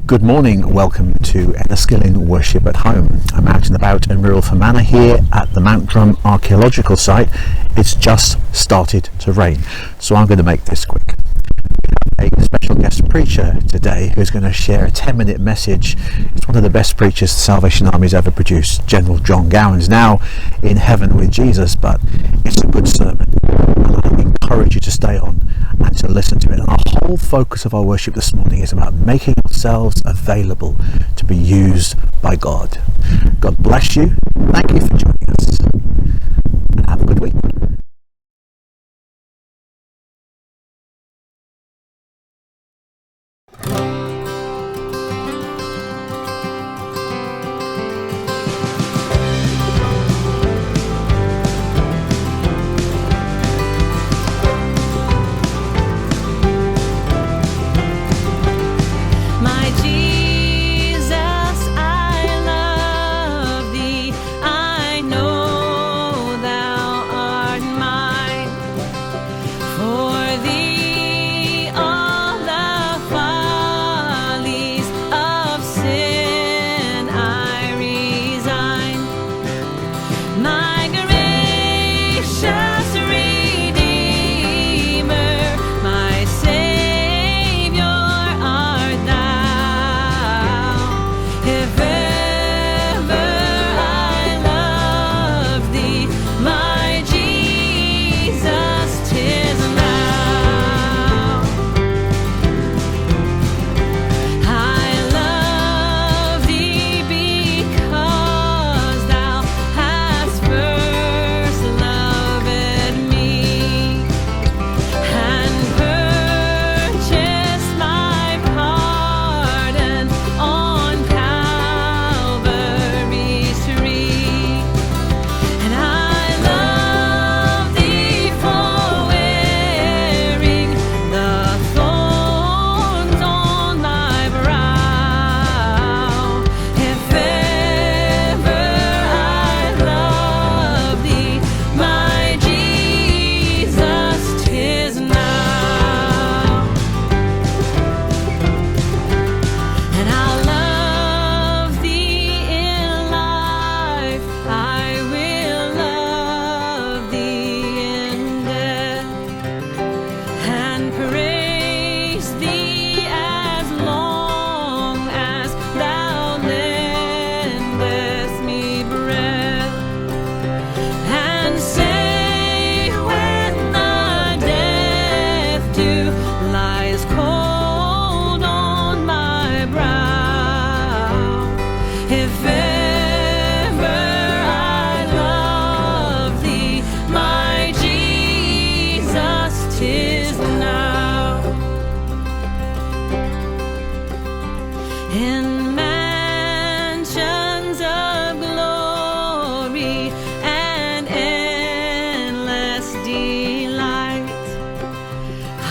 Good morning, welcome to Enniskillen Worship at Home. I'm out and about in rural Fermanagh here at the Mount Drum archaeological site. It's just started to rain, so I'm going to make this quick. We have a special guest preacher today who's going to share a 10-minute message. It's one of the best preachers the Salvation Army's ever produced, General John Gowans, now in heaven with Jesus, but it's a good sermon. And I encourage you to stay on and to listen to it. And our whole focus of our worship this morning is about making ourselves available to be used by God. God bless you. Thank you for joining us. And have a good week.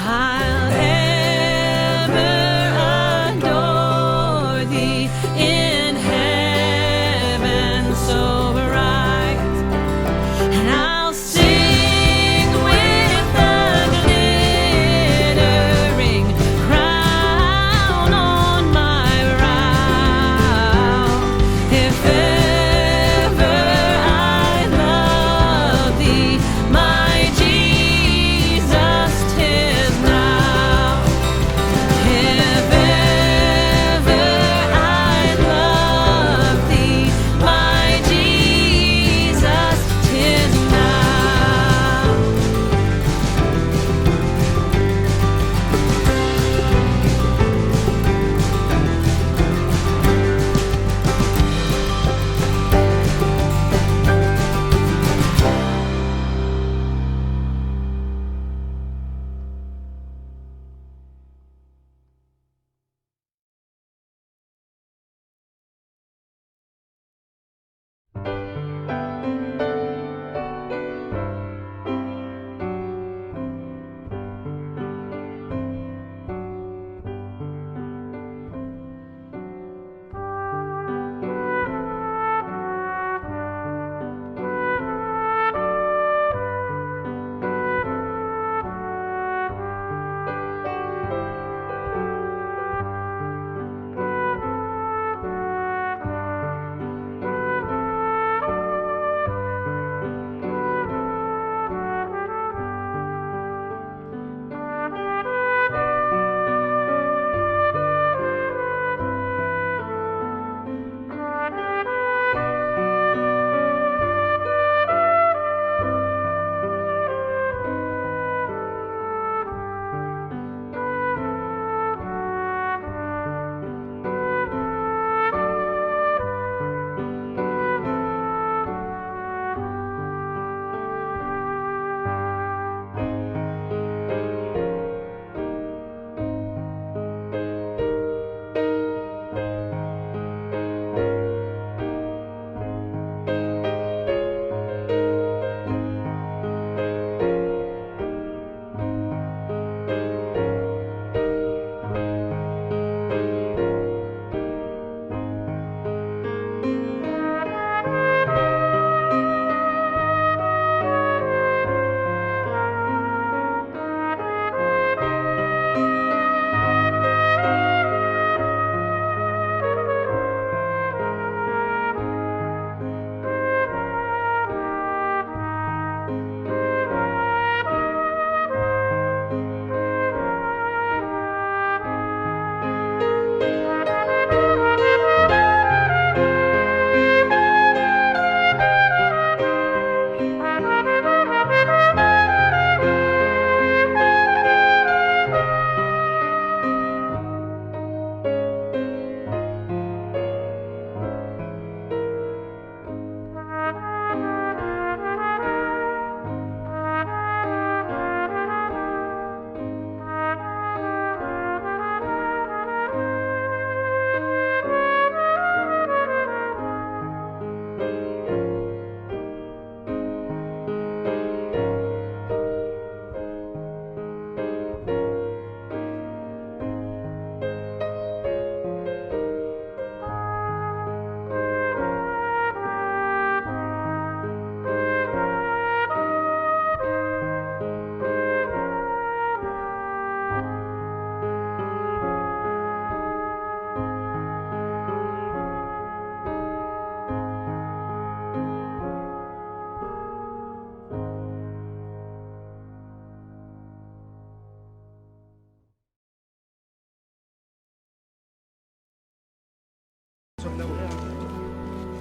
I'll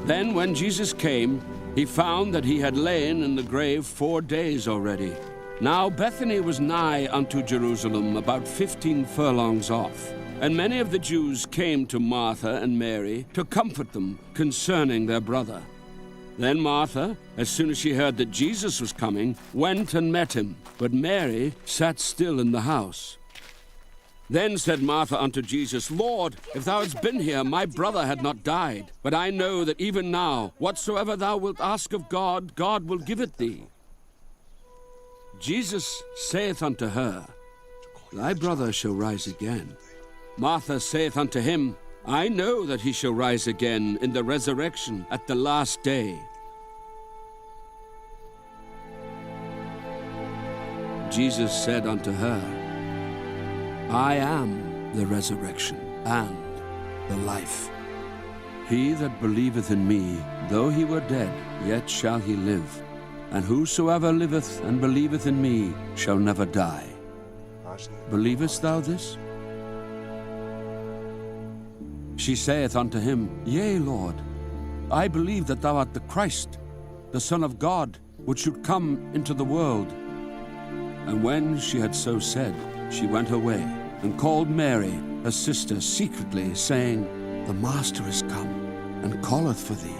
Then when Jesus came, he found that he had lain in the grave 4 days already. Now Bethany was nigh unto Jerusalem, about 15 furlongs off. And many of the Jews came to Martha and Mary to comfort them concerning their brother. Then Martha, as soon as she heard that Jesus was coming, went and met him. But Mary sat still in the house. Then said Martha unto Jesus, Lord, if thou hadst been here, my brother had not died. But I know that even now, whatsoever thou wilt ask of God, God will give it thee. Jesus saith unto her, Thy brother shall rise again. Martha saith unto him, I know that he shall rise again in the resurrection at the last day. Jesus said unto her, I am the resurrection and the life. He that believeth in me, though he were dead, yet shall he live. And whosoever liveth and believeth in me shall never die. Believest thou this? She saith unto him, Yea, Lord, I believe that thou art the Christ, the Son of God, which should come into the world. And when she had so said, she went away, and called Mary, her sister, secretly, saying, The Master is come, and calleth for thee.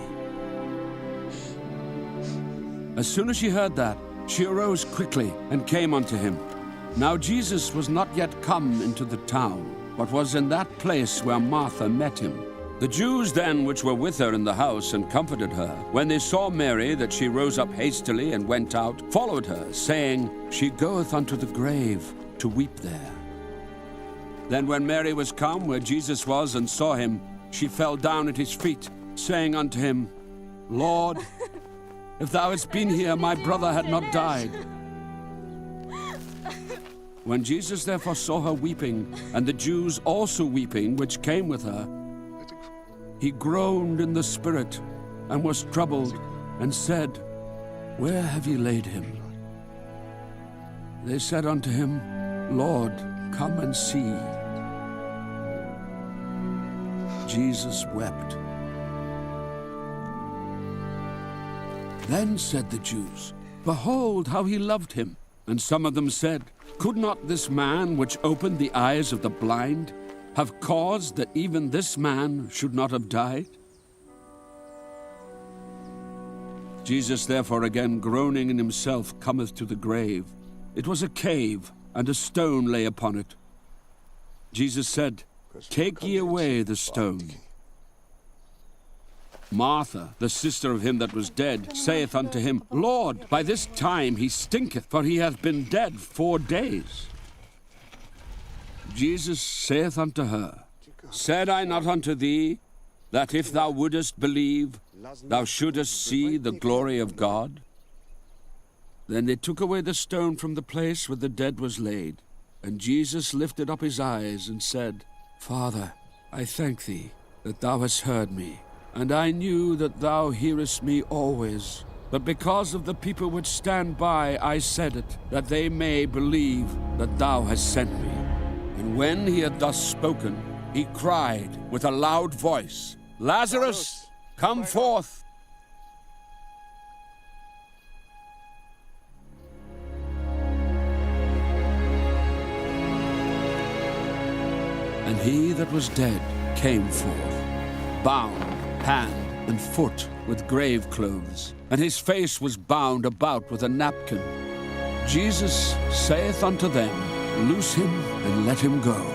As soon as she heard that, she arose quickly, and came unto him. Now Jesus was not yet come into the town, but was in that place where Martha met him. The Jews then which were with her in the house and comforted her, when they saw Mary, that she rose up hastily and went out, followed her, saying, She goeth unto the grave to weep there. Then when Mary was come where Jesus was and saw him, she fell down at his feet, saying unto him, Lord, if thou hadst been here, my brother had not died. When Jesus therefore saw her weeping, and the Jews also weeping, which came with her, he groaned in the spirit, and was troubled, and said, Where have ye laid him? They said unto him, Lord, come and see. Jesus wept. Then said the Jews, Behold how he loved him. And some of them said, Could not this man which opened the eyes of the blind have caused that even this man should not have died? Jesus therefore again groaning in himself cometh to the grave. It was a cave, and a stone lay upon it. Jesus said, Take ye away the stone. Martha, the sister of him that was dead, saith unto him, Lord, by this time he stinketh, for he hath been dead 4 days. Jesus saith unto her, Said I not unto thee, that if thou wouldest believe, thou shouldest see the glory of God? Then they took away the stone from the place where the dead was laid. And Jesus lifted up his eyes and said, Father, I thank thee that thou hast heard me. And I knew that thou hearest me always. But because of the people which stand by, I said it, that they may believe that thou hast sent me. And when he had thus spoken, he cried with a loud voice, Lazarus, come forth. And he that was dead came forth, bound hand and foot with grave clothes, and his face was bound about with a napkin. Jesus saith unto them, Loose him and let him go.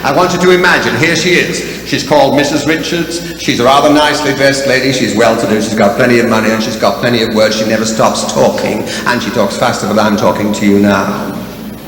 I want you to imagine, here she is. She's called Mrs. Richards. She's a rather nicely dressed lady. She's well-to-do. She's got plenty of money and she's got plenty of words. She never stops talking, and she talks faster than I'm talking to you now.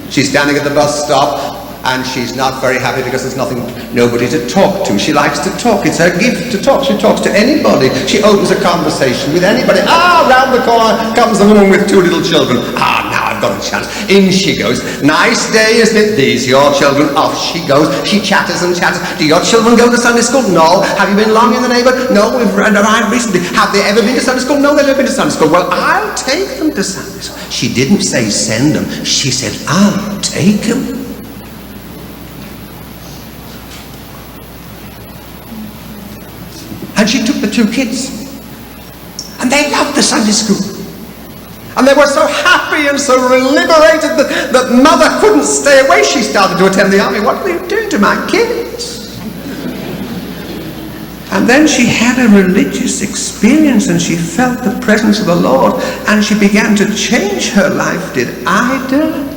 She's standing at the bus stop, and she's not very happy because there's nobody to talk to. She likes to talk. It's her gift to talk. She talks to anybody. She opens a conversation with anybody. Round the corner comes the woman with 2 little children. Now I've got a chance. In she goes. Nice day, isn't it? These your children. Off she goes. She chatters and chatters. Do your children go to Sunday school? No. Have you been long in the neighbourhood? No, we've arrived recently. Have they ever been to Sunday school? No, they've never been to Sunday school. Well, I'll take them to Sunday school. She didn't say send them. She said, I'll take them. And she took the 2 kids, and they loved the Sunday school, and they were so happy and so liberated that mother couldn't stay away. She started to attend the army. What are you doing to my kids? And then she had a religious experience, and she felt the presence of the Lord, and she began to change her life. Did Ida?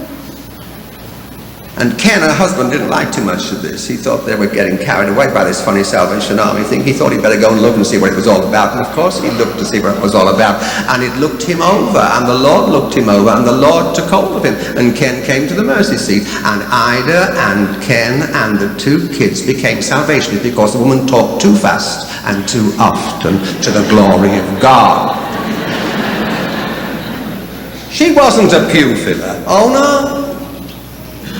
And Ken, her husband, didn't like too much of this. He thought they were getting carried away by this funny Salvation Army thing. He thought he'd better go and look and see what it was all about. And of course he looked to see what it was all about. And it looked him over. And the Lord looked him over. And the Lord took hold of him. And Ken came to the mercy seat. And Ida and Ken and the 2 kids became salvationists because the woman talked too fast and too often to the glory of God. She wasn't a pew filler. Oh no.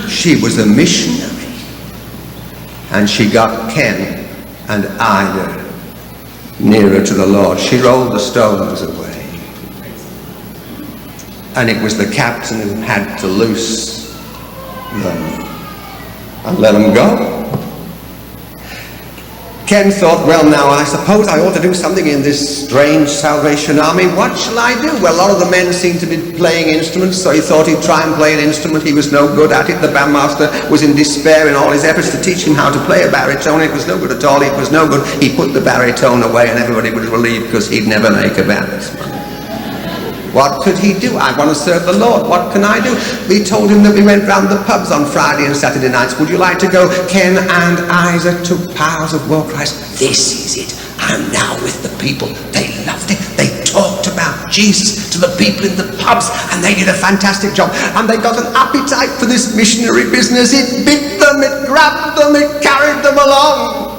She was a missionary, and she got Ken and Ida nearer to the Lord. She rolled the stones away, and it was the captain who had to loose them and let them go. Ken thought, well, now I suppose I ought to do something in this strange Salvation Army. What shall I do? Well, a lot of the men seemed to be playing instruments, so he thought he'd try and play an instrument. He was no good at it. The bandmaster was in despair in all his efforts to teach him how to play a baritone. It was no good at all. It was no good. He put the baritone away, and everybody was relieved because he'd never make a baritone. What could he do? I want to serve the Lord. What can I do? We told him that we went round the pubs on Friday and Saturday nights. Would you like to go? Ken and Isa took piles of war cries. This is it. I'm now with the people. They loved it. They talked about Jesus to the people in the pubs, and they did a fantastic job. And they got an appetite for this missionary business. It bit them, it grabbed them, it carried them along.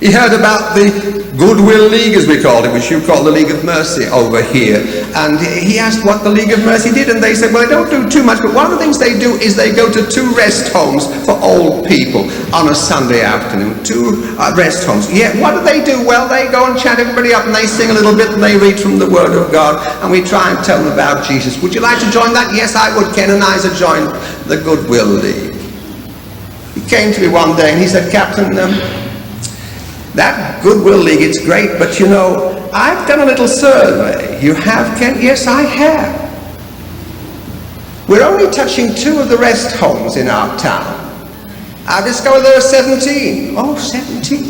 He heard about the Goodwill League, as we called it, which you call the League of Mercy over here. And he asked what the League of Mercy did, and they said, well, they don't do too much, but one of the things they do is they go to 2 rest homes for old people on a Sunday afternoon. 2 rest homes. Yeah, what do they do? Well, they go and chat everybody up, and they sing a little bit, and they read from the Word of God, and we try and tell them about Jesus. Would you like to join that? Yes, I would. Ken and Isa joined the Goodwill League. He came to me one day, and he said, Captain, that Goodwill League, it's great, but you know, I've done a little survey. You have, Ken? Yes, I have. We're only touching 2 of the rest homes in our town. I've discovered there are 17. Oh, 17.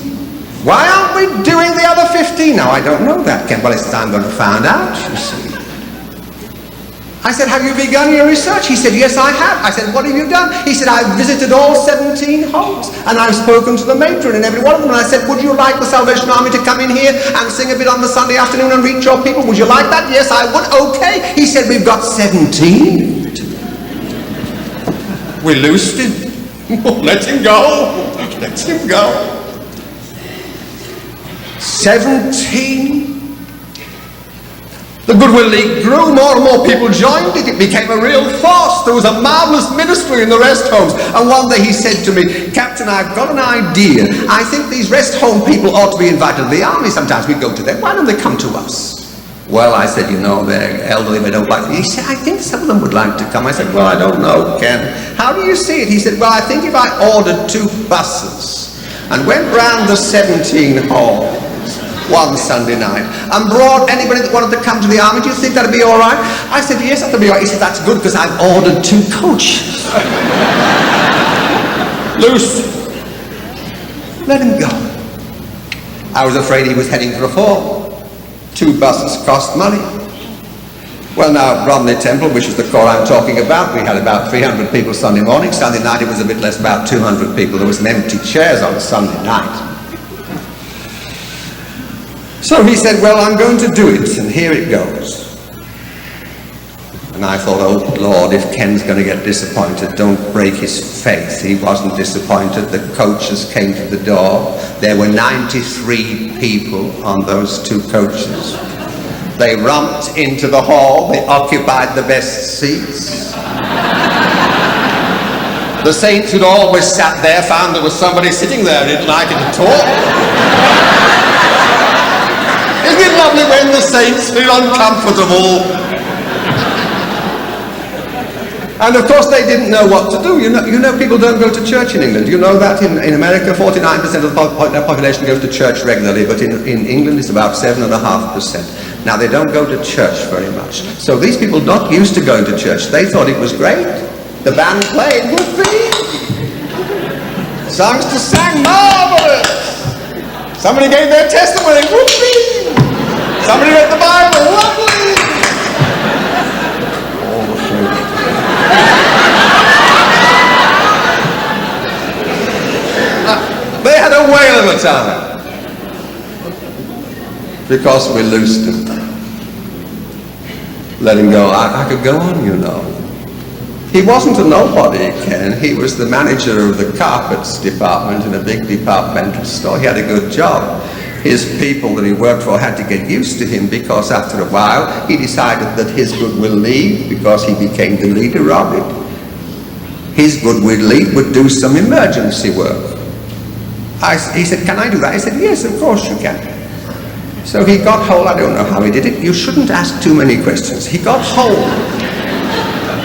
Why aren't we doing the other 15? Now, I don't know that, Ken. Well, it's time I'm going to find out, you see. I said, have you begun your research? He said, yes, I have. I said, what have you done? He said, I've visited all 17 homes, and I've spoken to the matron in every one of them. And I said, would you like the Salvation Army to come in here and sing a bit on the Sunday afternoon and reach your people? Would you like that? Yes, I would. Okay. He said, we've got 17. We loosed him. Let him go. Let him go. 17. The Goodwill League grew, more and more people joined it. It became a real force. There was a marvellous ministry in the rest homes. And one day he said to me, Captain, I've got an idea. I think these rest home people ought to be invited to the army. Sometimes we go to them. Why don't they come to us? Well, I said, you know, they're elderly, they don't like it. He said, I think some of them would like to come. I said, well, I don't know, Ken. How do you see it? He said, well, I think if I ordered 2 buses and went round the 17 halls one Sunday night and brought anybody that wanted to come to the army, do you think that'd be all right? I said, yes, that'd be all right. He said, that's good because I've ordered 2 coaches. Loose. Let him go. I was afraid he was heading for a fall. 2 buses cost money. Well, now, Bromley Temple, which is the core I'm talking about, we had about 300 people Sunday morning. Sunday night it was a bit less, about 200 people. There were some empty chairs on Sunday night. So he said, well, I'm going to do it, and here it goes. And I thought, oh Lord, if Ken's going to get disappointed, don't break his faith. He wasn't disappointed. The coaches came to the door. There were 93 people on those 2 coaches. They romped into the hall. They occupied the best seats. The saints who'd always sat there found there was somebody sitting there and didn't like it at all. Isn't it lovely when the saints feel uncomfortable? And of course they didn't know what to do. You know people don't go to church in England. You know that in America 49% of the population goes to church regularly, but in England it's about 7.5%. Now they don't go to church very much. So these people not used to going to church. They thought it was great. The band played, whoopee! Songs to sing, marvelous! Somebody gave their testimony, whoopee! Somebody read the Bible, lovely! All the food. They had a whale of a time because we loosed him. Let him go. I could go on, you know. He wasn't a nobody, Ken. He was the manager of the carpets department in a big departmental store. He had a good job. His people that he worked for had to get used to him because after a while he decided that his good will leave because he became the leader of it. His good will leave would do some emergency work. He said, can I do that? I said, yes, of course you can. So he got hold, I don't know how he did it, you shouldn't ask too many questions. He got hold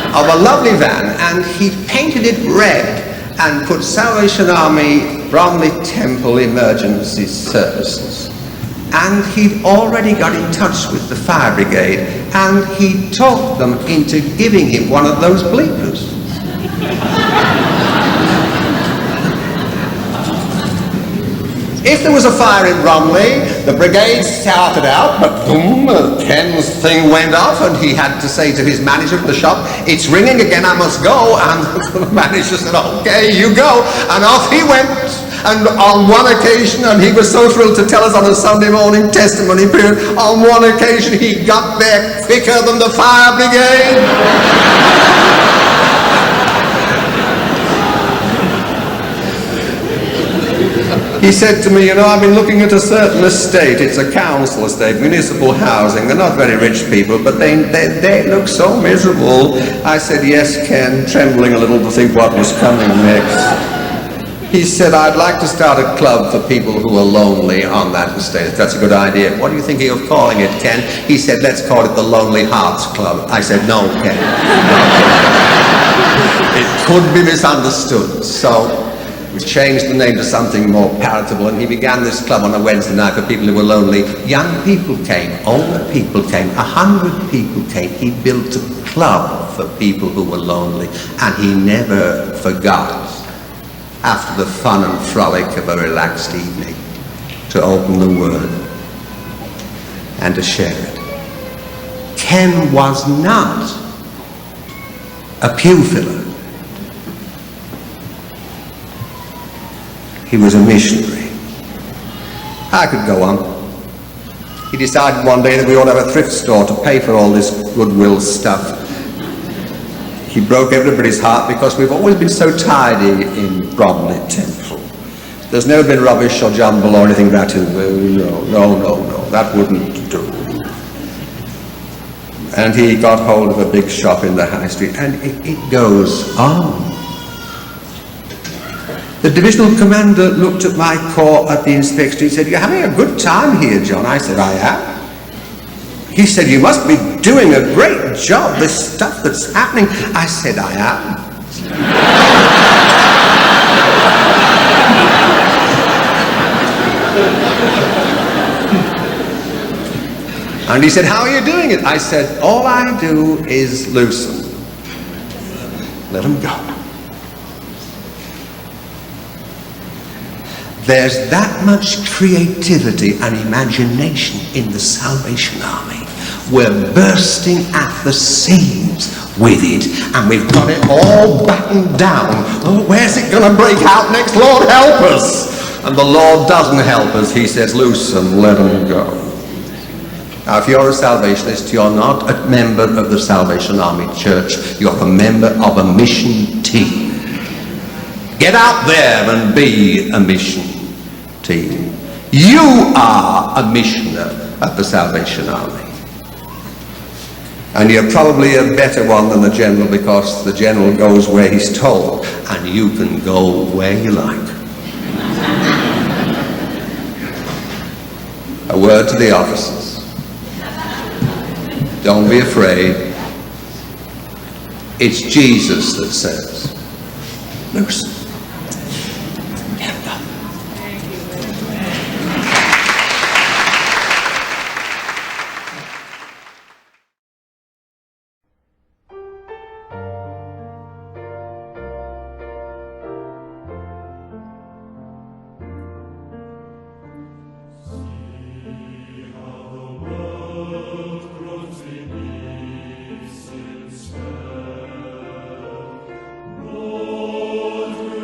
of a lovely van and he painted it red and put Salvation Army Bromley Temple Emergency Services. And he'd already got in touch with the fire brigade and he talked them into giving him one of those bleepers. If there was a fire in Bromley, the brigade started out, but boom, Ken's thing went off and he had to say to his manager at the shop, it's ringing again, I must go. And the manager said, okay, you go. And off he went. And on one occasion, and he was so thrilled to tell us on a Sunday morning testimony period, on one occasion he got there quicker than the fire brigade. He said to me, you know, I've been looking at a certain estate. It's a council estate, municipal housing. They're not very rich people, but they look so miserable. I said, yes, Ken, trembling a little to think what was coming next. He said, I'd like to start a club for people who are lonely on that estate. That's a good idea. What are you thinking of calling it, Ken? He said, let's call it the Lonely Hearts Club. I said, no, Ken. It could be misunderstood. So we changed the name to something more palatable, and he began this club on a Wednesday night for people who were lonely. Young people came, older people came, 100 people came. He built a club for people who were lonely, and he never forgot, after the fun and frolic of a relaxed evening, to open the Word and to share it. Ken was not a pew filler. He was a missionary. I could go on. He decided one day that we ought to have a thrift store to pay for all this goodwill stuff. He broke everybody's heart because we've always been so tidy in Bromley Temple. There's never been rubbish or jumble or anything that no, that wouldn't do. And he got hold of a big shop in the high street, and it goes on. The divisional commander looked at my corps at the inspection. He said, you're having a good time here, John. I said, I am. He said, you must be doing a great job, this stuff that's happening. I said, I am. And he said, how are you doing it? I said, all I do is loosen. Let them go. There's that much creativity and imagination in the Salvation Army We're bursting at the seams with it, and we've got it all battened down. Oh, where's it going to break out next? Lord, help us! And the Lord doesn't help us. He says, loose them, let them go. Now, if you're a Salvationist, you're not a member of the Salvation Army Church. You're a member of a mission team. Get out there and be a mission team. You are a missioner of the Salvation Army. And you're probably a better one than the general, because the general goes where he's told, and you can go where you like. A word to the officers. Don't be afraid. It's Jesus that says, loose. Lord,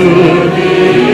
to thee.